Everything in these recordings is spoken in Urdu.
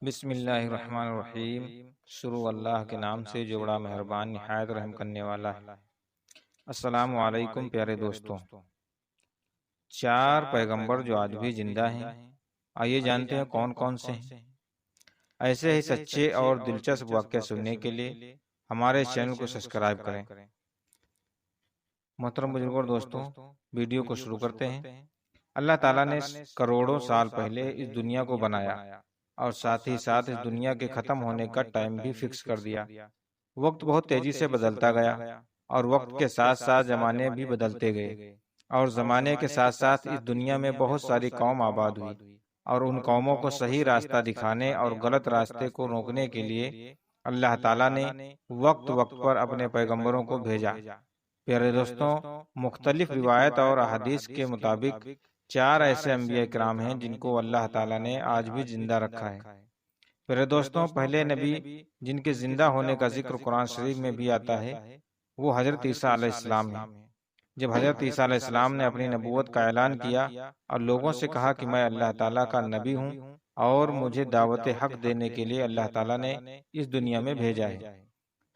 بسم اللہ الرحمن الرحیم۔ شروع اللہ کے نام سے جو بڑا مہربان نہایت رحم کرنے والا ہے۔ السلام علیکم پیارے دوستوں۔ 4 پیغمبر جو آج بھی زندہ ہیں، آئیے جانتے ہیں کون کون سے ہیں۔ ایسے ہی سچے اور دلچسپ واقعے سننے کے لیے ہمارے چینل کو سبسکرائب کریں۔ محترم بزرگوں اور دوستوں، ویڈیو کو شروع کرتے ہیں۔ اللہ تعالیٰ نے کروڑوں سال پہلے اس دنیا کو بنایا اور ساتھ ہی ساتھ اس دنیا کے ختم ہونے کا ٹائم بھی فکس کر دیا۔ وقت بہت تیزی سے بدلتا گیا اور وقت کے ساتھ ساتھ زمانے بھی بدلتے گئے، اور زمانے کے ساتھ ساتھ اس دنیا میں بہت ساری قوم آباد ہوئی، اور ان قوموں کو صحیح راستہ دکھانے اور غلط راستے کو روکنے کے لیے اللہ تعالیٰ نے وقت وقت پر اپنے پیغمبروں کو بھیجا۔ پیارے دوستوں، مختلف روایت اور احادیث کے مطابق 4 ایسے انبیاء کرام ہیں جن کو اللہ تعالیٰ نے آج بھی زندہ رکھا ہے۔ پیارے دوستوں، پہلے نبی جن کے زندہ ہونے کا ذکر قرآن شریف میں بھی آتا ہے وہ حضرت عیسیٰ علیہ السلام ہیں۔ جب حضرت عیسیٰ علیہ السلام نے اپنی نبوت کا اعلان کیا اور لوگوں سے کہا کہ میں اللہ تعالیٰ کا نبی ہوں اور مجھے دعوت حق دینے کے لیے اللہ تعالیٰ نے اس دنیا میں بھیجا ہے،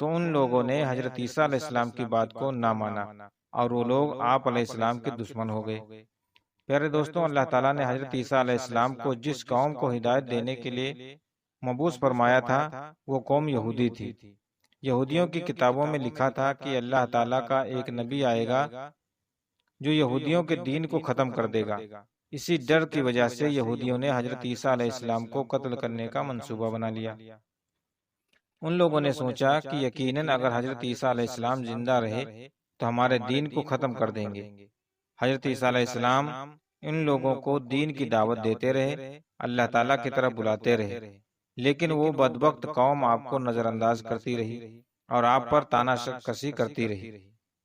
تو ان لوگوں نے حضرت عیسیٰ علیہ السلام کی بات کو نہ مانا اور وہ لوگ آپ علیہ السلام کے دشمن ہو گئے۔ پیارے دوستوں، اللہ تعالیٰ نے حضرت عیسیٰ علیہ السلام کو جس قوم کو ہدایت دینے کے لیے مبعوث فرمایا تھا وہ قوم یہودی تھی۔ یہودیوں کی کتابوں میں لکھا تھا کہ اللہ تعالیٰ کا ایک نبی آئے گا جو یہودیوں کے دین کو ختم کر دے گا۔ اسی ڈر کی وجہ سے یہودیوں نے حضرت عیسیٰ علیہ السلام کو قتل کرنے کا منصوبہ بنا لیا۔ ان لوگوں نے سوچا کہ یقیناً اگر حضرت عیسیٰ علیہ السلام زندہ رہے تو ہمارے دین کو ختم کر دیں گے۔ حضرت عیسیٰ علیہ السلام ان لوگوں کو دین کی دعوت دیتے رہے، اللہ تعالیٰ کی طرف بلاتے رہے، لیکن وہ بدبخت قوم آپ کو نظر انداز کرتی رہی اور آپ پر طعنہ کشی کرتی رہی۔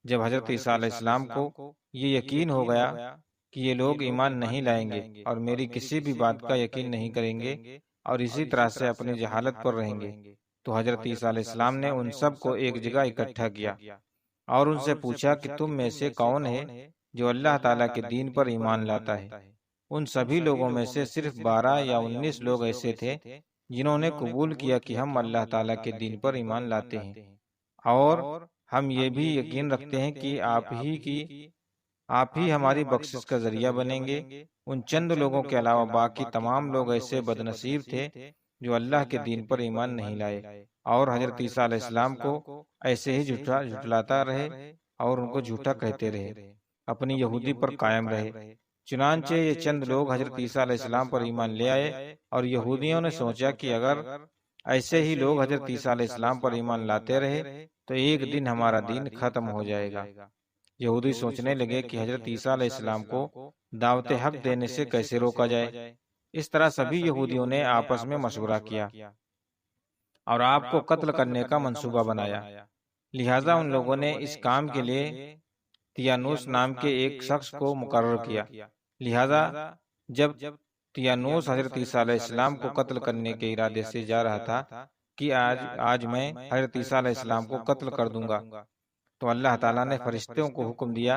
جب حضرت عیسیٰ علیہ السلام کو یہ یقین ہو گیا کہ یہ لوگ ایمان نہیں لائیں گے اور میری کسی بھی بات کا یقین نہیں کریں گے اور اسی طرح سے اپنی جہالت پر رہیں گے، تو حضرت عیسیٰ علیہ السلام نے ان سب کو ایک جگہ اکٹھا کیا اور ان سے پوچھا کہ تم میں سے کون ہے جو اللہ تعالیٰ کے دین پر ایمان لاتا ہے؟ ان سبھی لوگوں میں سے صرف 12 یا 19 لوگ ایسے تھے جنہوں نے قبول کیا کہ ہم اللہ تعالیٰ کے دین پر ایمان لاتے ہیں اور ہم یہ بھی یقین رکھتے ہیں کہ آپ ہی ہماری بخشش کا ذریعہ بنیں گے۔ ان چند لوگوں کے علاوہ باقی تمام لوگ ایسے بدنصیب تھے جو اللہ کے دین پر ایمان نہیں لائے اور حضرت عیسیٰ علیہ السلام کو ایسے ہی جھٹلاتا رہے اور ان کو جھوٹا کہتے رہے، اپنی یہودی پر قائم رہے۔ چنانچہ یہ چند لوگ حضرت عیسیٰ علیہ السلام پر ایمان لے آئے اور یہودیوں نے سوچا کہ اگر ایسے ہی لوگ حضرت عیسیٰ علیہ السلام پر ایمان لاتے رہے تو ایک دن ہمارا دین ختم ہو جائے گا۔ یہودی سوچنے لگے کہ حضرت عیسیٰ علیہ السلام کو دعوت حق دینے سے کیسے روکا جائے۔ اس طرح سبھی یہودیوں نے آپس میں مشورہ کیا اور آپ کو قتل کرنے کا منصوبہ بنایا۔ لہٰذا ان لوگوں نے اس کام کے لیے تیانوس نام کے ایک شخص کو مقرر کیا۔ لہٰذا جب تیانوس حضرت عیسیٰ علیہ السلام کو قتل کرنے کے ارادے سے جا رہا تھا کہ آج میں حضرت عیسیٰ علیہ السلام کو قتل کر دوں گا، تو اللہ تعالیٰ نے فرشتوں کو حکم دیا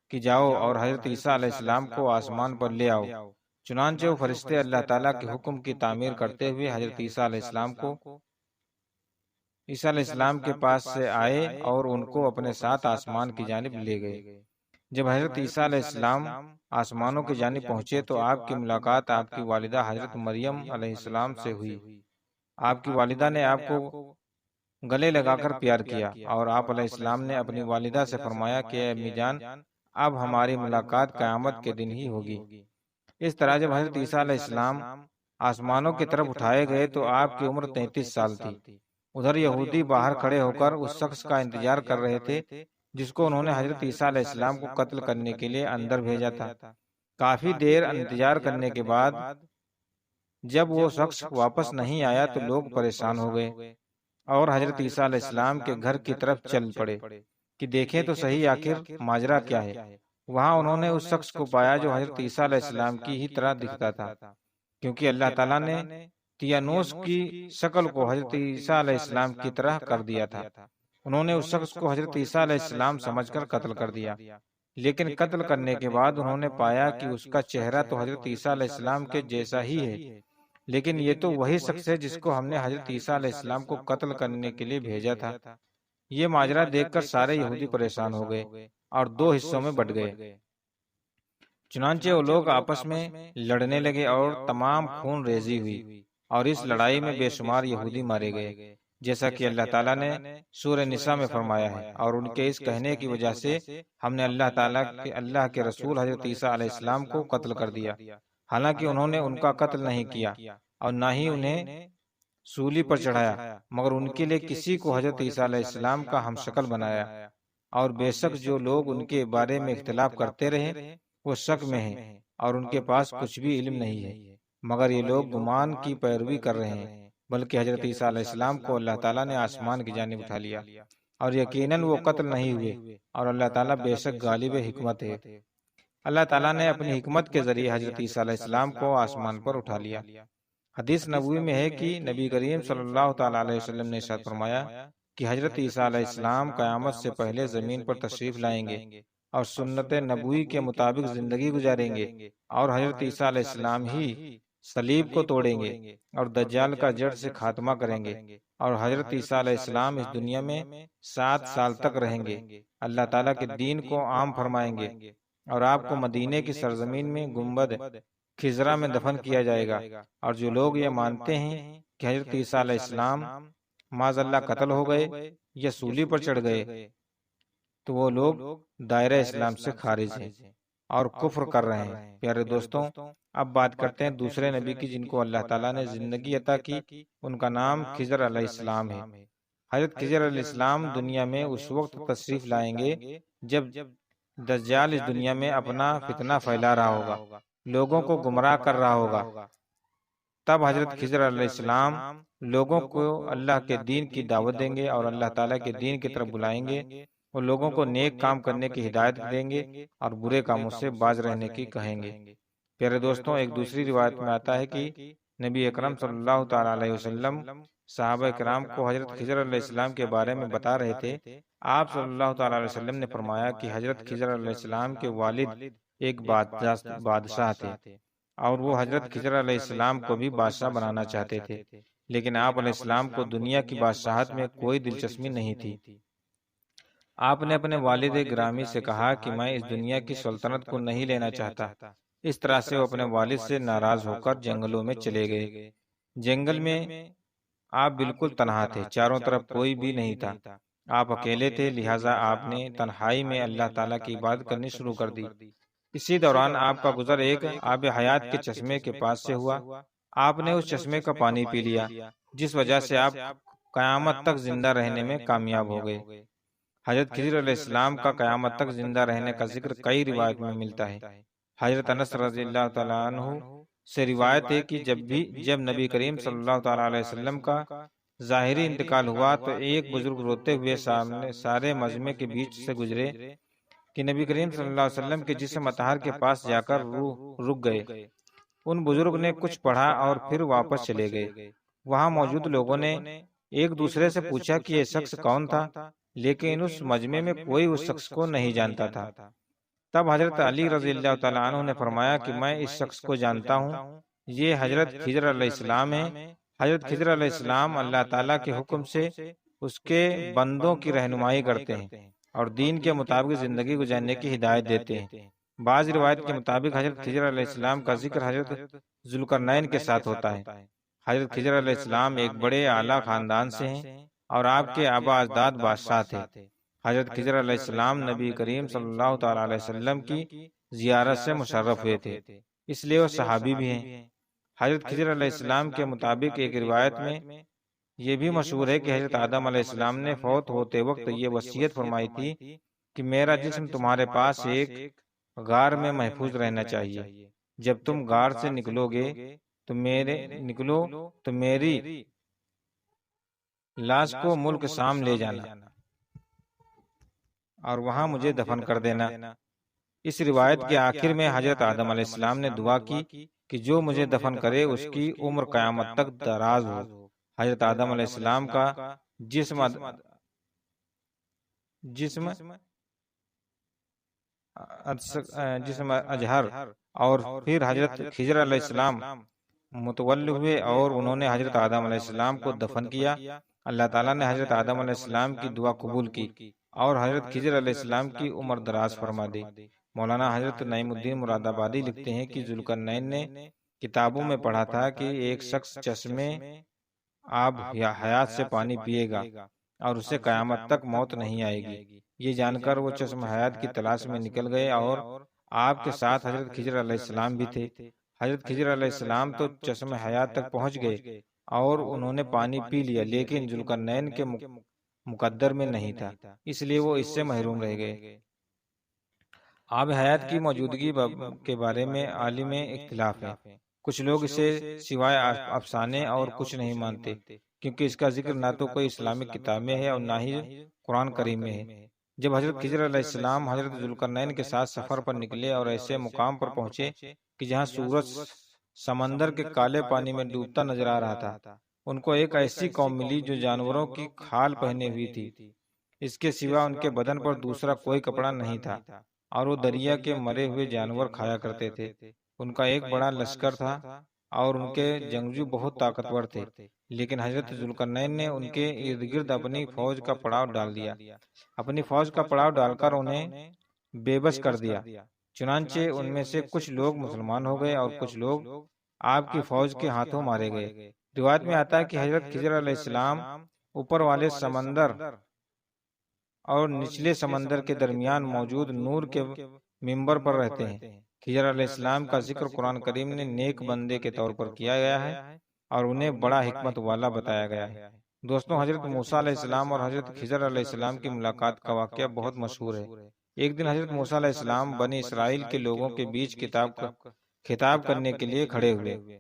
کہ جاؤ اور حضرت عیسیٰ علیہ السلام کو آسمان پر لے آؤ۔ چنانچہ وہ فرشتے اللہ تعالیٰ کے حکم کی تعمیر کرتے ہوئے حضرت عیسیٰ علیہ السلام کے پاس سے آئے اور ان کو اپنے ساتھ آسمان کی جانب لے گئے۔ جب حضرت عیسیٰ علیہ السلام آسمانوں کی جانب پہنچے تو آپ کی ملاقات آپ کی والدہ حضرت مریم علیہ السلام سے ہوئی۔ آپ کی والدہ نے آپ کو گلے لگا کر پیار کیا اور آپ علیہ السلام نے اپنی والدہ سے فرمایا کہ اے امی جان، اب ہماری ملاقات قیامت کے دن ہی ہوگی۔ اس طرح جب حضرت عیسیٰ علیہ السلام آسمانوں کی طرف اٹھائے گئے تو آپ کی عمر 33 سال تھی۔ ادھر یہودی باہر کھڑے ہو کر اس شخص کا انتظار کر رہے تھے جس کو انہوں نے حضرت عیسیٰ علیہ السلام کو قتل کرنے کے لیے اندر بھیجا تھا۔ کافی دیر انتظار کرنے کے بعد جب وہ شخص واپس نہیں آیا تو لوگ پریشان ہو گئے اور حضرت عیسیٰ علیہ السلام کے گھر کی طرف چل پڑے کہ دیکھیں تو صحیح آخر ماجرا کیا ہے۔ وہاں انہوں نے اس شخص کو پایا جو حضرت عیسیٰ علیہ السلام کی ہی طرح دکھتا تھا، کیونکہ اللہ تعالیٰ نے تیانوس کی شکل کو حضرت عیسیٰ علیہ السلام کی طرح کر دیا تھا۔ انہوں نے اس شخص کو حضرت عیسیٰ علیہ السلام سمجھ کر قتل کر دیا، لیکن قتل کرنے کے بعد انہوں نے پایا کہ اس کا چہرہ تو حضرت عیسیٰ علیہ السلام کے جیسا ہی ہے، لیکن یہ تو وہی شخص ہے جس کو ہم نے حضرت عیسیٰ علیہ السلام کو قتل کرنے کے لیے بھیجا تھا۔ یہ ماجرا دیکھ کر سارے یہودی پریشان ہو گئے اور دو حصوں میں بٹ گئے۔ چنانچہ وہ لوگ آپس میں لڑنے لگے اور تمام خون ریزی ہوئی، اور اس لڑائی میں بے شمار یہودی مارے گئے، جیسا کہ اللہ تعالیٰ نے سورہ نساء میں فرمایا ہے۔ اور ان کے اس کہنے کی وجہ سے ہم نے اللہ کے رسول حضرت عیسیٰ علیہ السلام کو قتل کر دیا، حالانکہ انہوں نے ان کا قتل نہیں کیا اور نہ ہی انہیں سولی پر چڑھایا، مگر ان کے لیے کسی کو حضرت عیسیٰ علیہ السلام کا ہم شکل بنایا۔ اور بے شک جو لوگ ان کے بارے میں اختلاف کرتے رہے وہ شک میں ہیں، اور ان کے پاس کچھ بھی علم نہیں ہے، مگر یہ لوگ گمان کی پیروی کر رہے ہیں، بلکہ حضرت عیسیٰ علیہ السلام کو اللہ تعالیٰ نے آسمان کی جانب اٹھا لیا، اور یقیناً وہ قتل نہیں ہوئے، اور اللہ تعالیٰ بے شک غالب حکمت ہے۔ اللہ تعالیٰ نے اپنی حکمت کے ذریعے حضرت عیسیٰ علیہ السلام کو آسمان پر اٹھا لیا۔ حدیث نبوی میں ہے کہ نبی کریم صلی اللہ تعالیٰ علیہ وسلم نے ارشاد فرمایا کہ حضرت عیسیٰ علیہ السلام قیامت سے پہلے زمین پر تشریف لائیں گے اور سنت نبوی کے مطابق زندگی گزاریں گے، اور حضرت عیسیٰ علیہ السلام ہی صلیب کو توڑیں گے اور دجال کا جڑ سے خاتمہ کریں گے، اور حضرت عیسیٰ علیہ السلام اس دنیا میں 7 سال تک رہیں گے، اللہ تعالیٰ کے دین کو عام فرمائیں گے، اور آپ کو مدینے کی سرزمین میں گنبد خضرا میں دفن کیا جائے گا۔ اور جو لوگ یہ مانتے ہیں کہ حضرت عیسیٰ علیہ السلام معاذ اللہ قتل ہو گئے یا سولی پر چڑھ گئے تو وہ لوگ دائرہ اسلام سے خارج ہیں اور کفر کر رہے ہیں۔ پیارے دوستوں، اب بات کرتے ہیں دوسرے نبی کی جن کو اللہ تعالیٰ نے زندگی عطا کی، ان کا نام خضر علیہ السلام ہے۔ حضرت خضر علیہ السلام دنیا میں اس وقت تشریف لائیں گے جب دجال اس دنیا میں اپنا فتنہ پھیلا رہا ہوگا، لوگوں کو گمراہ کر رہا ہوگا۔ تب حضرت خضر علیہ السلام لوگوں کو اللہ کے دین کی دعوت دیں گے اور اللہ تعالیٰ کے دین کی طرف بلائیں گے، وہ لوگوں کو نیک کام کرنے کی ہدایت دیں گے اور برے کاموں سے باز رہنے کی کہیں گے۔ پیارے دوستوں، ایک دوسری روایت میں آتا ہے کہ نبی اکرم صلی اللہ تعالیٰ علیہ وسلم صحابہ کرام کو حضرت خضر علیہ السلام کے بارے میں بتا رہے تھے۔ آپ صلی اللہ تعالیٰ علیہ وسلم نے فرمایا کہ حضرت خضر علیہ السلام کے والد ایک بادشاہ تھے، اور وہ حضرت خضر علیہ السلام کو بھی بادشاہ بنانا چاہتے تھے، لیکن آپ علیہ السلام کو دنیا کی بادشاہت میں کوئی دلچسپی نہیں تھی۔ آپ نے اپنے والد گرامی سے کہا کہ میں اس دنیا کی سلطنت کو نہیں لینا چاہتا۔ اس طرح سے وہ اپنے والد سے ناراض ہو کر جنگلوں میں چلے گئے۔ جنگل میں آپ بالکل تنہا تھے، چاروں طرف کوئی بھی نہیں تھا، آپ اکیلے تھے، لہٰذا آپ نے تنہائی میں اللہ تعالیٰ کی عبادت کرنی شروع کر دی۔ اسی دوران آپ کا گزر ایک آب حیات کے چشمے کے پاس سے ہوا۔ آپ نے اس چشمے کا پانی پی لیا، جس وجہ سے آپ قیامت تک زندہ رہنے میں کامیاب ہو گئے۔ حضرت خضر علیہ السلام کا قیامت تک زندہ رہنے کا ذکر کئی روایت میں ملتا ہے۔ حضرت انس رضی اللہ تعالیٰ عنہ سے روایت ہے کہ جب نبی کریم صلی اللہ تعالیٰ علیہ وسلم کا ظاہری انتقال ہوا تو ایک بزرگ روتے ہوئے سارے مجمع کے بیچ سے گزرے کہ نبی کریم صلی اللہ علیہ وسلم کے جسم اطہر کے پاس جا کر رک گئے۔ ان بزرگ نے کچھ پڑھا اور پھر واپس چلے گئے۔ وہاں موجود لوگوں نے ایک دوسرے سے پوچھا کہ یہ شخص کون تھا، لیکن اس مجمع میں کوئی اس شخص کو نہیں جانتا تھا۔ تب حضرت علی رضی اللہ تعالیٰ عنہ نے فرمایا کہ میں اس شخص کو جانتا ہوں، یہ حضرت خضر علیہ السلام ہے۔ حضرت خضر علیہ السلام اللہ تعالیٰ کے حکم سے اس کے بندوں کی رہنمائی کرتے ہیں اور دین کے مطابق زندگی گزارنے کی ہدایت دیتے ہیں۔ بعض روایت کے مطابق حضرت خضر علیہ السلام کا ذکر حضرت ذوالقرنین کے ساتھ ہوتا ہے۔ حضرت خضر علیہ السلام ایک بڑے اعلیٰ خاندان سے ہیں اور آپ کے آبا اجداد بادشاہ تھے۔ حضرت خضر علیہ السلام نبی کریم صلی اللہ تعالیٰ علیہ وسلم کی زیارت سے مشرف ہوئے تھے، اس لیے وہ صحابی بھی ہیں۔ حضرت خضر علیہ السلام کے مطابق ایک روایت میں یہ بھی مشہور ہے کہ حضرت آدم علیہ السلام نے فوت ہوتے وقت یہ وصیت فرمائی تھی کہ میرا جسم تمہارے پاس ایک غار میں محفوظ رہنا چاہیے، جب تم غار سے نکلو تو میری لاش کو ملک شام لے جانا اور وہاں مجھے دفن کر دینا۔ اس روایت کے آخر میں حضرت آدم علیہ السلام نے دعا کی کہ جو مجھے دفن کرے اس کی عمر قیامت تک دراز ہو۔ حضرت آدم علیہ السلام کا جسم اجہر اور پھر حضرت خضر علیہ السلام متول ہوئے اور انہوں نے حضرت آدم علیہ السلام کو دفن کیا۔ اللہ تعالیٰ نے حضرت آدم علیہ السلام کی دعا قبول کی اور حضرت خضر علیہ السلام کی عمر دراز فرما دی۔ مولانا حضرت نعیم الدین مراد آبادی لکھتے ہیں کہ ذوالقرنین نے کتابوں میں پڑھا تھا کہ ایک شخص چشمے آب یا حیات سے پانی پیے گا اور اسے قیامت تک موت نہیں آئے گی۔ یہ جان کر وہ چشمہ حیات کی تلاش میں نکل گئے اور آپ کے ساتھ حضرت خضر علیہ السلام بھی تھے۔ حضرت خضر علیہ السلام تو چشمہ حیات تک پہنچ گئے اور انہوں نے پانی پی لیا، لیکن ذوالقرنین کے مقدر میں نہیں تھا، اس لیے وہ اس سے محروم رہ گئے۔ آب حیات کی موجودگی کے بارے میں عالم اختلاف ہے۔ کچھ لوگ اسے سوائے افسانے اور کچھ نہیں مانتے، کیونکہ اس کا ذکر نہ تو کوئی اسلامک کتاب میں ہے اور نہ ہی قرآن کریم میں ہے۔ جب حضرت خضر علیہ السلام حضرت ذوالقرنین کے ساتھ سفر پر نکلے اور ایسے مقام پر پہنچے کہ جہاں سورج سمندر کے کالے پانی میں ڈوبتا نظر آ رہا تھا، ان کو ایک ایسی قوم ملی جو جانوروں کی کھال پہنے ہوئی تھی۔ اس کے سوا ان کے بدن پر دوسرا کوئی کپڑا نہیں تھا اور وہ دریا کے مرے ہوئے جانور کھایا کرتے تھے۔ ان کا ایک بڑا لشکر تھا اور ان کے جنگجو بہت طاقتور تھے، لیکن حضرت ذوالقرنین نے ان کے ارد گرد اپنی فوج کا پڑاؤ ڈال دیا۔ اپنی فوج کا پڑاؤ ڈال کر انہیں بے بس کر دیا۔ چنانچہ ان میں سے کچھ لوگ مسلمان ہو گئے اور کچھ لوگ آپ کی فوج کے ہاتھوں مارے گئے۔ روایت میں آتا ہے کہ حضرت خضر علیہ السلام اوپر والے سمندر اور نچلے سمندر کے درمیان موجود نور کے ممبر پر رہتے ہیں۔ خضر علیہ السلام کا ذکر قرآن کریم نے نیک بندے کے طور پر کیا گیا ہے اور انہیں بڑا حکمت والا بتایا گیا ہے۔ دوستوں، حضرت موسیٰ علیہ السلام اور حضرت خضر علیہ السلام کی ملاقات کا واقعہ بہت مشہور ہے۔ ایک دن حضرت موسیٰ علیہ السلام بنی اسرائیل کے لوگوں کے بیچ خطاب کرنے کے لیے کھڑے ہوئے،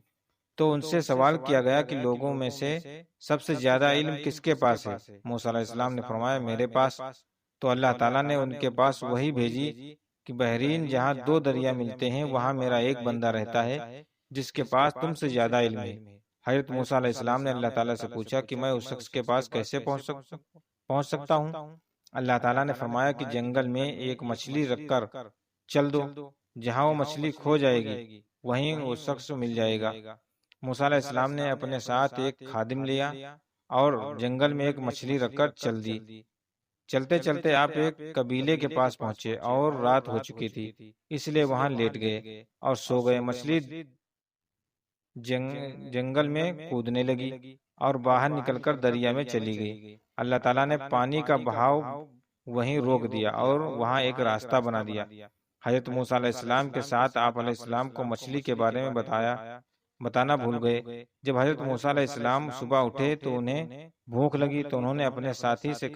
تو ان سے سوال کیا گیا کہ لوگوں میں سے سب سے زیادہ علم کس کے پاس ہے؟ موسیٰ علیہ السلام نے فرمایا میرے پاس۔ تو اللہ تعالیٰ نے ان کے پاس وحی بھیجی کہ بحرین جہاں دو دریا ملتے ہیں وہاں میرا ایک بندہ رہتا ہے جس کے پاس تم سے زیادہ علم ہے۔ حضرت موسیٰ علیہ السلام نے اللہ تعالیٰ سے پوچھا کہ میں اس شخص کے پاس کیسے پہنچ سکتا ہوں؟ اللہ تعالیٰ نے فرمایا کہ جنگل میں ایک مچھلی رکھ کر چل دو، جہاں وہ مچھلی کھو جائے گی وہیں وہ شخص مل جائے گا۔ موسیٰ علیہ السلام نے اپنے ساتھ ایک خادم لیا اور جنگل میں ایک مچھلی رکھ کر چل دی۔ چلتے چلتے آپ ایک قبیلے کے پاس پہنچے اور رات ہو چکی تھی، اس لیے وہاں لیٹ گئے اور سو گئے۔ مچھلی جنگل میں کودنے لگی اور باہر نکل کر دریا میں چلی گئی۔ اللہ تعالیٰ نے پانی کا بہاؤ وہیں روک دیا اور وہاں ایک راستہ بنا دیا۔ حضرت موسیٰ علیہ السلام کے ساتھ آپ علیہ السلام کو مچھلی کے بارے میں بتانا بھول گئے۔ جب حضرت موسیٰ علیہ السلام صبح اٹھے تو انہیں بھوک لگی، تو انہوں نے اپنے ساتھی سے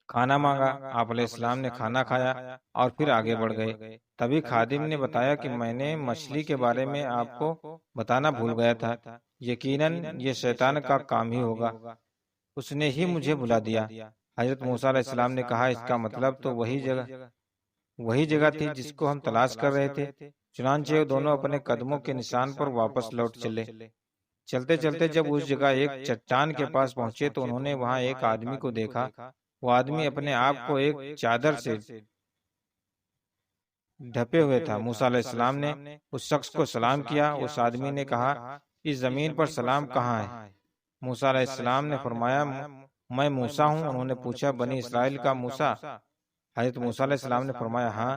کھانا مانگا۔ آپ علیہ السلام نے کھانا کھایا اور پھر آگے بڑھ گئے۔ تبھی خادم نے بتایا کہ میں نے مچھلی کے بارے میں آپ کو بتانا بھول گیا تھا، یقیناً یہ شیطان کا کام ہی ہوگا، اس نے ہی مجھے بلا دیا۔ حضرت موسیٰ علیہ السلام نے کہا اس کا مطلب تو وہی جگہ تھی جس کو ہم تلاش کر رہے تھے۔ چنانچہ وہ دونوں اپنے قدموں کے نشان پر واپس لوٹ چلے۔ چلتے چلتے جب اس جگہ ایک چٹان کے پاس پہنچے تو انہوں نے وہاں ایک آدمی کو دیکھا۔ وہ آدمی اپنے آپ کو ایک چادر سے ڈھپے ہوئے تھا۔ موسیٰ علیہ السلام نے اس شخص کو سلام کیا۔ اس آدمی نے کہا اس زمین پر سلام کہاں ہے؟ موسیٰ علیہ السلام نے فرمایا میں موسیٰ ہوں۔ انہوں نے پوچھا بنی اسرائیل کا موسیٰ؟ حضرت موسیٰ علیہ السلام نے فرمایا ہاں۔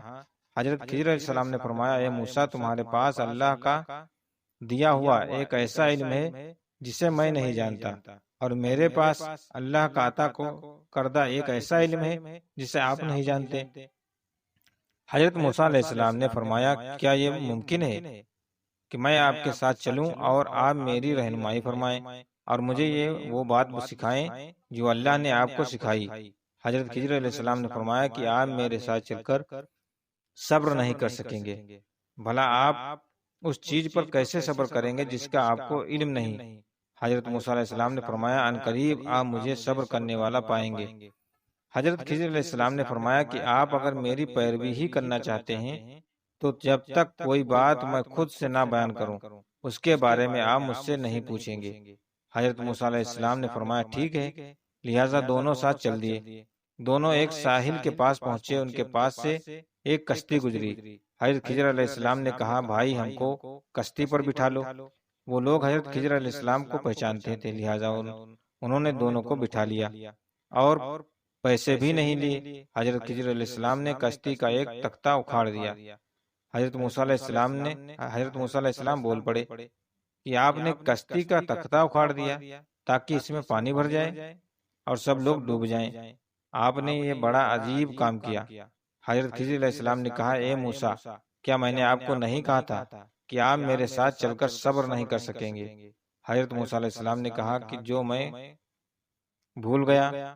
حضرت خضر علیہ السلام نے فرمایا اے موسیٰ، تمہارے پاس اللہ کا دیا ہوا ایک ایسا علم ہے جسے میں نہیں جانتا، اور میرے پاس اللہ کا عطا کردہ ایک ایسا علم ہے جسے آپ نہیں جانتے۔ حضرت موسیٰ علیہ السلام نے فرمایا کیا یہ ممکن ہے کہ میں آپ کے ساتھ چلوں اور آپ میری رہنمائی فرمائیں اور مجھے یہ وہ بات سکھائیں جو اللہ نے آپ کو سکھائی؟ حضرت خضر علیہ السلام نے فرمایا کہ آپ میرے ساتھ چل کر صبر نہیں کر سکیں گے، بھلا آپ اس چیز پر کیسے صبر کریں گے جس کا آپ کو علم نہیں؟ حضرت موسیٰ علیہ السلام نے فرمایا ان قریب آپ مجھے صبر کرنے والا پائیں گے۔ حضرت خضر علیہ السلام نے فرمایا کہ آپ اگر میری پیروی ہی کرنا چاہتے ہیں تو جب تک کوئی بات میں خود سے نہ بیان کروں اس کے بارے میں آپ مجھ سے نہیں پوچھیں گے۔ حضرت موسیٰ علیہ السلام نے فرمایا ٹھیک ہے، لہٰذا دونوں ساتھ چل دیے۔ دونوں ایک ساحل کے پاس پہنچے، ان کے پاس سے ایک کشتی گزری حضرت خضر علیہ السلام نے کہا بھائی ہم کو کشتی پر بٹھا لو۔ وہ لوگ حضرت خضر علیہ السلام کو پہچانتے تھے، لہٰذا انہوں نے دونوں کو بٹھا لیا اور پیسے بھی نہیں لیے۔ حضرت خضر علیہ السلام نے کشتی کا ایک تختہ اکھاڑ دیا۔ حضرت موسیٰ علیہ السلام بول پڑے کہ آپ نے کشتی کا تختہ اکھاڑ دیا تاکہ اس میں پانی بھر جائے اور سب لوگ ڈوب جائیں۔ آپ نے یہ بڑا عجیب کام کیا۔ حضرت خضر علیہ السلام نے کہا اے موسیٰ، کیا میں نے آپ کو نہیں کہا تھا کہ آپ میرے ساتھ چل کر صبر نہیں کر سکیں گے؟ حضرت موسیٰ علیہ السلام نے کہا کہ جو میں بھول گیا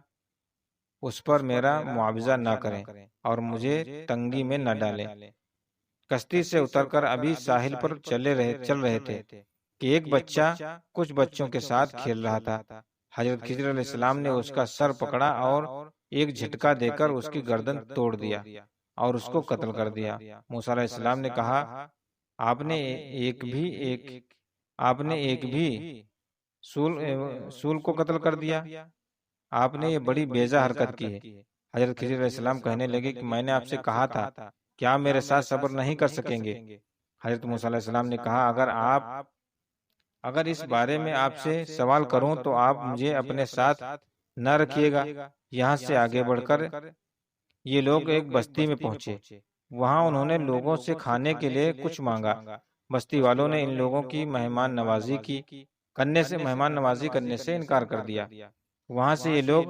اس پر میرا معاوضہ نہ کریں اور مجھے تنگی میں نہ ڈالیں۔ کشتی سے اتر کر ابھی ساحل پر چل رہے تھے کہ ایک بچہ کچھ بچوں کے ساتھ کھیل رہا تھا۔ حضرت خضر علیہ السلام نے اس کا سر پکڑا اور ایک جھٹکا دے کر اس کی گردن توڑ دیا اور اس کو قتل کر دیا۔ موسیٰ علیہ السلام نے کہا آپ نے ایک بھی سول کو قتل کر دیا، آپ نے یہ بڑی بیجا حرکت کی ہے۔ حضرت خضر علیہ السلام کہنے لگے کہ میں نے آپ سے کہا تھا کہ آپ میرے ساتھ صبر نہیں کر سکیں گے۔ حضرت موسیٰ علیہ السلام نے کہا اگر اس بارے میں آپ سے سوال کروں تو آپ مجھے اپنے ساتھ نہ رکھیے گا۔ یہاں سے آگے بڑھ کر یہ لوگ ایک بستی میں پہنچے۔ وہاں انہوں نے لوگوں سے کھانے کے لیے کچھ مانگا۔ بستی والوں نے ان لوگوں کی مہمان نوازی کرنے سے انکار کر دیا۔ وہاں سے یہ لوگ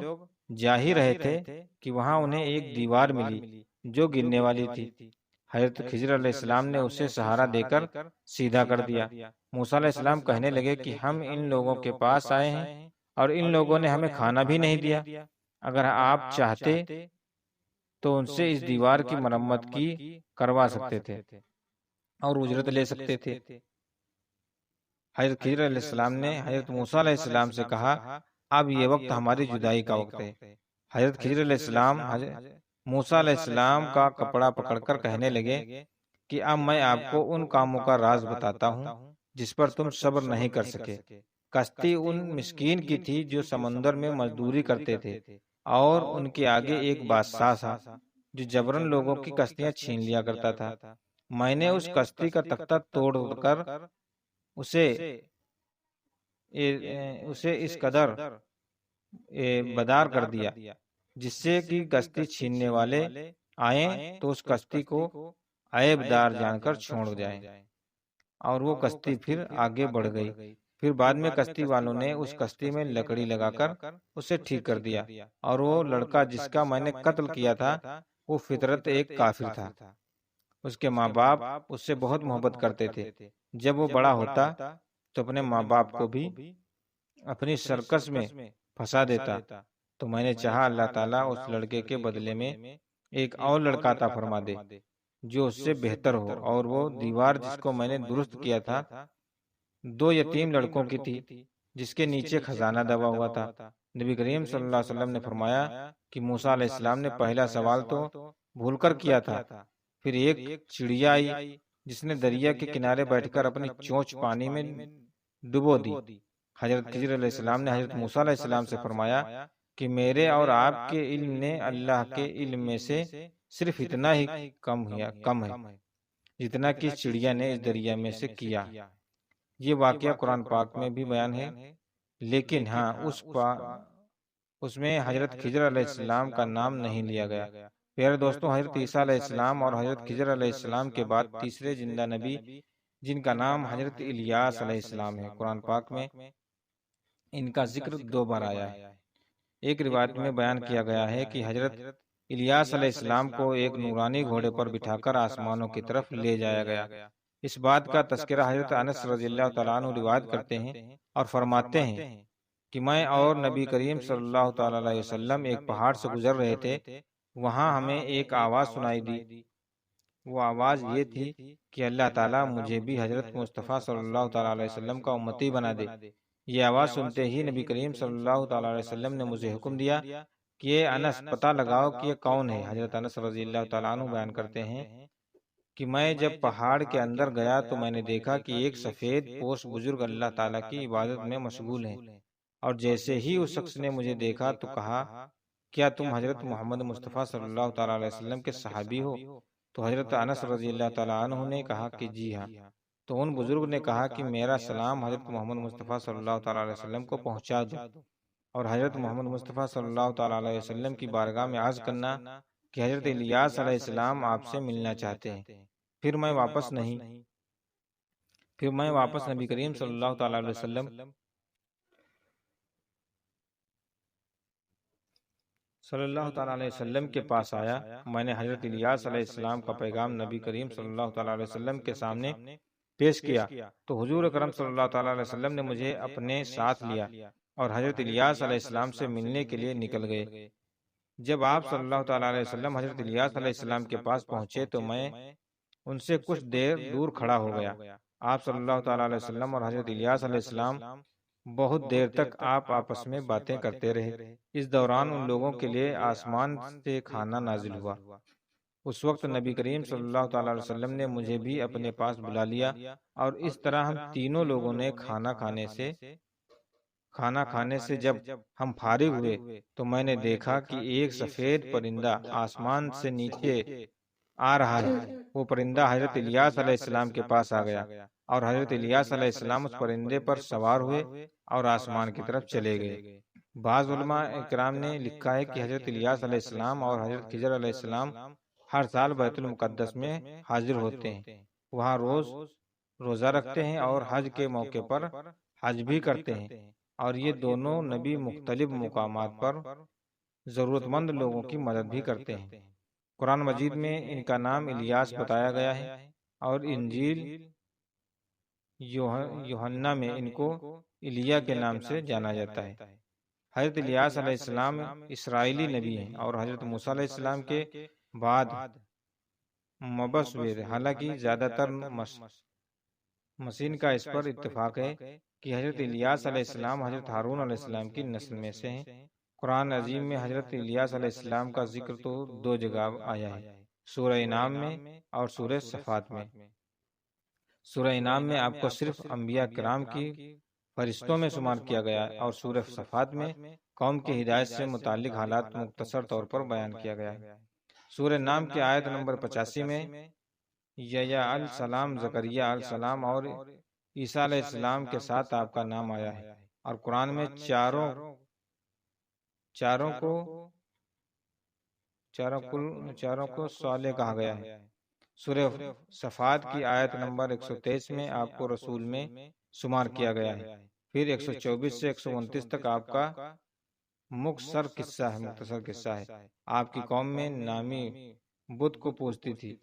جا ہی رہے تھے کہ وہاں انہیں ایک دیوار ملی جو گرنے والی تھی۔ حضرت خضر علیہ السلام نے اسے سہارا دے کر سیدھا کر دیا۔ موسیٰ علیہ السلام کہنے لگے کہ ہم ان لوگوں کے پاس آئے ہیں اور ان لوگوں نے ہمیں کھانا بھی نہیں دیا۔ اگر آپ چاہتے تو ان سے اس دیوار کی مرمت کروا سکتے تھے اور اجرت لے سکتے تھے۔ حضرت خضر علیہ السلام نے حضرت موسیٰ علیہ السلام سے کہا اب یہ وقت ہماری جدائی کا وقت ہے۔ حضرت خضر علیہ السلام موسیٰ علیہ السلام کا کپڑا پکڑ کر کہنے لگے کہ اب میں آپ کو ان کاموں کا راز بتاتا ہوں جس پر تم صبر نہیں کر سکے۔ کشتی ان مسکین کی تھی جو سمندر میں مزدوری کرتے تھے اور ان کے آگے ایک بادشاہ تھا جو جبرن لوگوں کی کشتیاں چھین لیا کرتا تھا۔ میں نے اس کشتی کا تختہ توڑ کر اسے اس قدر بدار کر دیا جس سے کہ کشتی چھیننے والے آئیں تو اس کشتی کو عیب دار جان کر چھوڑ جائیں، اور وہ کشتی پھر آگے بڑھ گئی۔ پھر بعد میں کشتی والوں نے اس کشتی میں لکڑی لگا کر اسے ٹھیک کر دیا، اور وہ لڑکا جس کا میں نے قتل کیا تھا وہ فطرت ایک کافر تھا۔ اس کے ماں باپ اس سے بہت محبت کرتے تھے۔ جب وہ بڑا ہوتا تو اپنے ماں باپ کو بھی اپنی سرکس میں پھنسا دیتا، تو میں نے چاہا اللہ تعالیٰ اس لڑکے کے بدلے میں ایک اور لڑکا عطا فرما دے جو اس سے بہتر ہو، اور وہ دیوار جس کو میں نے درست کیا تھا 2 یتیم لڑکوں کی تھی جس کے نیچے خزانہ دبا ہوا تھا۔ نبی کریم صلی اللہ علیہ وسلم نے فرمایا کہ موسیٰ علیہ السلام نے پہلا سوال تو بھول کر کیا تھا، پھر ایک چڑیا آئی جس نے دریا کے کنارے بیٹھ کر اپنی چونچ پانی میں ڈبو دی۔ حضرت خضر علیہ السلام نے حضرت موسیٰ علیہ السلام سے فرمایا کہ میرے اور آپ کے علم نے اللہ کے علم میں سے صرف اتنا ہی کم ہے جتنا کہ چڑیا نے اس دریا میں سے کیا۔ یہ واقعہ قرآن پاک میں بھی بیان ہے، لیکن ہاں اس میں حضرت خضر علیہ السلام کا نام نہیں لیا گیا۔ پیارے دوستوں، حضرت عیسیٰ علیہ السلام اور حضرت خضر علیہ السلام کے بعد تیسرے زندہ نبی جن کا نام حضرت الیاس علیہ السلام ہے، قرآن پاک میں ان کا ذکر 2 بار آیا ہے۔ ایک روایت میں بیان کیا گیا ہے کہ حضرت الیاس علیہ السلام کو ایک نورانی گھوڑے پر بٹھا کر آسمانوں کی طرف لے جایا گیا۔ اس بات کا تذکرہ حضرت انس رضی اللہ تعالیٰ عنہ روایت کرتے ہیں اور فرماتے ہیں کہ میں اور نبی کریم صلی اللہ تعالیٰ علیہ وسلم ایک پہاڑ سے گزر رہے تھے، وہاں ہمیں ایک آواز سنائی دی۔ وہ آواز یہ تھی کہ اللہ تعالیٰ مجھے بھی حضرت مصطفیٰ صلی اللہ تعالیٰ علیہ وسلم کا امتی بنا دے۔ یہ آواز سنتے ہی نبی کریم صلی اللہ تعالیٰ علیہ وسلم نے مجھے حکم دیا کہ یہ انس پتہ لگاؤ کہ یہ کون ہے۔ حضرت انس رضی اللہ تعالیٰ عنہ بیان کرتے ہیں کہ میں جب پہاڑ کے اندر گیا تو میں نے دیکھا کہ ایک سفید پوش بزرگ اللہ تعالیٰ کی عبادت میں مشغول ہے، اور جیسے ہی اس شخص نے مجھے دیکھا تو کہا کیا تم حضرت محمد مصطفیٰ صلی اللہ تعالیٰ علیہ وسلم کے صحابی ہو؟ تو حضرت انس رضی اللہ تعالیٰ عنہ نے کہا کہ جی ہاں۔ تو ان بزرگ نے کہا کہ میرا سلام حضرت محمد مصطفیٰ صلی اللہ تعالیٰ علیہ وسلم کو پہنچا دو، اور حضرت محمد مصطفیٰ صلی اللہ تعالیٰ علیہ وسلم کی بارگاہ میں عرض کرنا کہ حضرت الیاس علیہ السلام آپ سے ملنا چاہتے ہیں۔ پھر میں واپس نبی کریم صلی اللہ تعالیٰ علیہ وسلم کے پاس آیا۔ میں نے حضرت الیاس علیہ السلام کا پیغام نبی کریم صلی اللہ تعالیٰ علیہ وسلم کے سامنے پیش کیا تو حضور اکرم صلی اللہ تعالیٰ علیہ وسلم نے مجھے اپنے ساتھ لیا اور حضرت الیاس علیہ السلام سے ملنے کے لیے نکل گئے۔ جب آپ صلی اللہ تعالیٰ علیہ وسلم حضرت الیاس علیہ السلام کے پاس پہنچے تو میں ان سے کچھ دیر دور کھڑا ہو گیا۔ آپ صلی اللہ تعالیٰ علیہ وسلم اور حضرت الیاس علیہ السلام بہت دیر تک آپ آپس میں باتیں کرتے رہے۔ اس دوران ان لوگوں کے لیے آسمان سے کھانا نازل ہوا۔ اس وقت نبی کریم صلی اللہ تعالیٰ علیہ وسلم نے مجھے بھی اپنے پاس بلا لیا، اور اس طرح ہم تینوں لوگوں نے کھانا کھانے سے جب ہم فارغ ہوئے تو میں نے دیکھا کہ ایک سفید پرندہ آسمان سے نیچے آ رہا ہے۔ وہ پرندہ حضرت الیاس علیہ السلام کے پاس آ گیا، اور حضرت الیاس علیہ السلام اس پرندے پر سوار ہوئے اور آسمان کی طرف چلے گئے۔ بعض علماء اکرام نے لکھا ہے کہ حضرت الیاس علیہ السلام اور حضرت خضر علیہ السلام ہر سال بیت المقدس میں حاضر ہوتے ہیں، وہاں روزہ رکھتے ہیں اور حج کے موقع پر حج بھی کرتے ہیں، اور یہ دونوں نبی مختلف مقامات پر ضرورت مند لوگوں کی مدد بھی کرتے ہیں۔ قرآن مجید میں ان کا نام الیاس بتایا گیا ہے، اور انجیل یوحنا میں ان کو ایلیا کے نام سے جانا جاتا ہے۔ حضرت الیاس علیہ السلام اسرائیلی نبی ہیں اور حضرت موسیٰ علیہ السلام کے بعد مبعوث ہوئے تھے۔ حالانکہ زیادہ تر مسین کا اس پر اتفاق ہے کہ حضرت الیاس علیہ السلام حضرت ہارون علیہ السلام کی نسل میں سے ہیں۔ قرآن عظیم میں حضرت الیاس علیہ السلام کا ذکر تو 2 جگہ آیا ہے، سورہ انعام میں اور سورہ صفات میں۔ سورہ انعام میں آپ کو صرف انبیاء کرام کی فرشتوں میں شمار کیا گیا ہے، اور سورہ صفات میں قوم کی ہدایت سے متعلق حالات مختصر طور پر بیان کیا گیا ہے۔ سورہ نام کی آیت نمبر 85 میں یحییٰ علیہ السلام، زکریا علیہ السلام اور عیسیٰ علیہ السلام کے ساتھ آپ کا نام آیا ہے، اور قرآن میں چاروں کو صالح کہا گیا ہے۔ سورہ صفات کی آیت نمبر 123 میں آپ کو رسول میں شمار کیا گیا ہے۔ پھر 124 سے 129 تک آپ کا مختصر قصہ ہے۔ آپ کی قوم میں نامی بت کو پوجتی تھی۔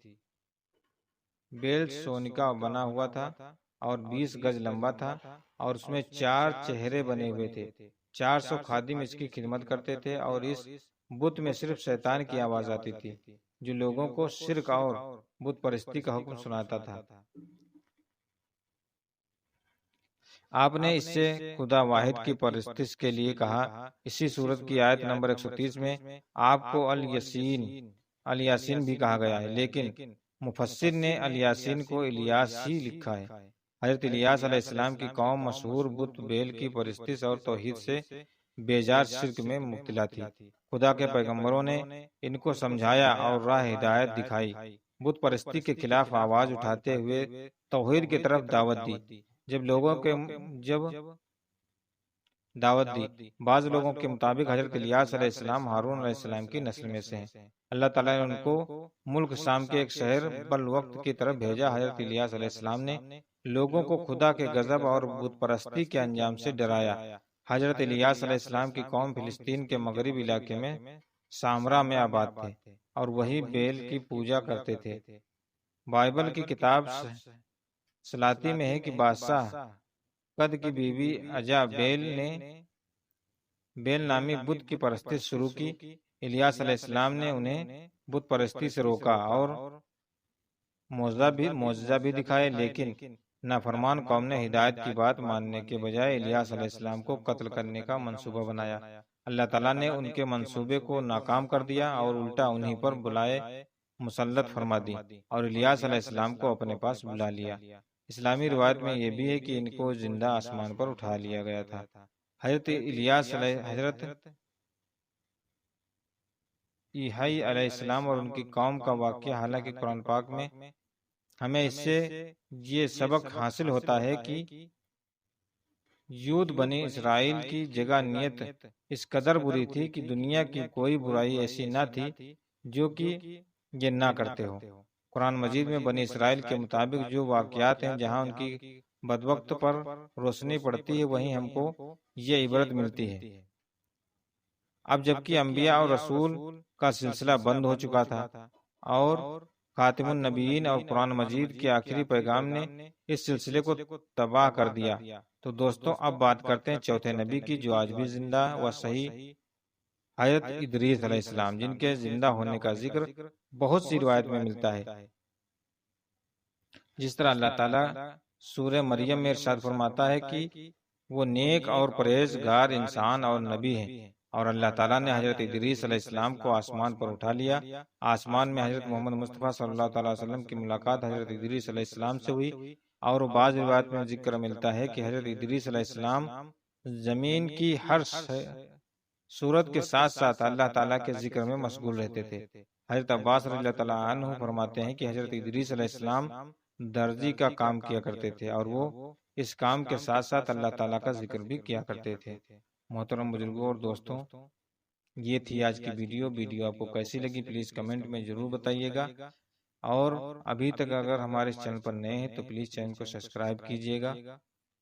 بیل سونے کا بنا ہوا تھا اور 20 گز لمبا تھا، اور اس میں 4 چہرے بنے ہوئے تھے۔ 400 خادم اس کی خدمت کرتے تھے، اور اس بت میں صرف شیطان کی آواز آتی تھی جو لوگوں کو شرک اور بت پرستی کا حکم سناتا تھا۔ آپ نے اس سے خدا واحد کی پرستش کے لیے کہا۔ اسی سورت کی آیت نمبر 130 میں آپ کو الیاسین بھی کہا گیا ہے، لیکن مفسر نے الیاسین کو الیاس ہی لکھا ہے۔ حضرت الیاس علیہ السلام کی قوم مشہور بت بیل کی پرستش اور توحید سے بیزار شرک میں مبتلا تھی۔ خدا کے پیغمبروں نے ان کو سمجھایا اور راہ ہدایت دکھائی، بت پرستی کے خلاف آواز اٹھاتے ہوئے توحید کی طرف دعوت دی۔ بعض لوگوں کے مطابق حضرت الیاس علیہ السلام ہارون علیہ السلام کی نسل میں سے ہیں۔ اللہ تعالیٰ نے ان کو ملک شام کے ایک شہر بلوقت کی طرف بھیجا۔ حضرت الیاس علیہ السلام نے لوگوں کو خدا کے غضب اور بت پرستی کے انجام سے ڈرایا۔ حضرت الیاس علیہ السلام کی قوم فلسطین کے مغربی علاقے میں سامرا میں آباد تھے، اور وہی بیل کی پوجا کرتے تھے۔ بائبل کی کتاب سلاتی میں ہے کہ بادشاہ قد کی بیوی عجا بیل نامی بت کی پرستش شروع کی۔ الیاس علیہ السلام نے انہیں بت پرستی سے روکا اور معجزہ بھی دکھائے، لیکن نافرمان قوم نے ہدایت کی بات ماننے کے بجائے الیاس علیہ السلام کو قتل کرنے کا منصوبہ بنایا۔ اللہ تعالیٰ نے ان کے منصوبے کو ناکام کر دیا اور الٹا انہی پر بلائے مسلط فرما دی، اور الیاس علیہ السلام کو اپنے پاس بلا لیا۔ اسلامی روایت میں یہ بھی ہے کہ ان کو زندہ آسمان پر اٹھا لیا گیا تھا۔ حضرت ایحائی علیہ السلام اور ان کی قوم کا واقعہ، حالانکہ قرآن پاک میں ہمیں اس سے یہ سبق حاصل ہوتا ہے کہ یہود بنی اسرائیل کی جگہ نیت اس قدر بری تھی کہ دنیا کی کوئی برائی ایسی نہ تھی جو کہ یہ نہ کرتے ہو۔ قرآن مجید میں بنی اسرائیل کے مطابق جو واقعات ہیں جہاں ان کی بدبخت پر روشنی پڑتی ہے، وہیں ہم کو یہ عبرت ملتی ہے۔ اب جبکہ انبیاء اور رسول کا سلسلہ بند ہو چکا تھا اور خاتم النبیین اور قرآن مجید کے آخری پیغام نے اس سلسلے کو تباہ کر دیا، تو دوستوں اب بات کرتے ہیں چوتھے نبی کی جو آج بھی زندہ و صحیح، حضرت ادریس علیہ السلام، جن کے زندہ ہونے کا ذکر بہت سی روایت میں ملتا ہے۔ جس طرح اللہ تعالیٰ سورہ مریم میں ارشاد فرماتا ہے کہ وہ نیک اور پرہیزگار انسان اور نبی ہیں، اور اللہ تعالیٰ نے حضرت ادریس علیہ السلام کو آسمان پر اٹھا لیا۔ آسمان میں حضرت محمد مصطفیٰ صلی اللہ تعالیٰ علیہ وسلم کی ملاقات حضرت ادریس علیہ السلام سے ہوئی، اور بعض روایت میں ذکر ملتا ہے کہ حضرت ادریس علیہ السلام زمین کی ہر صورت کے ساتھ ساتھ اللہ تعالیٰ کے ذکر میں مشغول رہتے تھے۔ حضرت عباس رضی اللہ تعالیٰ عنہ فرماتے ہیں کہ حضرت ادریس علیہ السلام درزی کا کام کیا کرتے تھے، اور وہ اس کام کے ساتھ ساتھ اللہ تعالیٰ کا ذکر بھی کیا کرتے تھے۔ محترم بزرگوں اور دوستوں، یہ تھی آج کی ویڈیو آپ کو کیسی لگی پلیز کمنٹ میں ضرور بتائیے گا، اور ابھی تک اگر ہمارے اس چینل پر نئے ہیں تو پلیز چینل کو سبسکرائب کیجیے گا،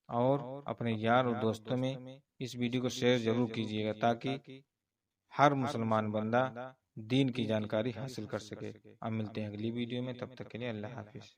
اور اپنے یار اور دوستوں میں اس ویڈیو کو شیئر ضرور کیجیے گا تاکہ ہر مسلمان بندہ دین کی جانکاری حاصل کر سکے۔ اب ملتے ہیں اگلی ویڈیو میں، تب تک کے لیے اللہ حافظ۔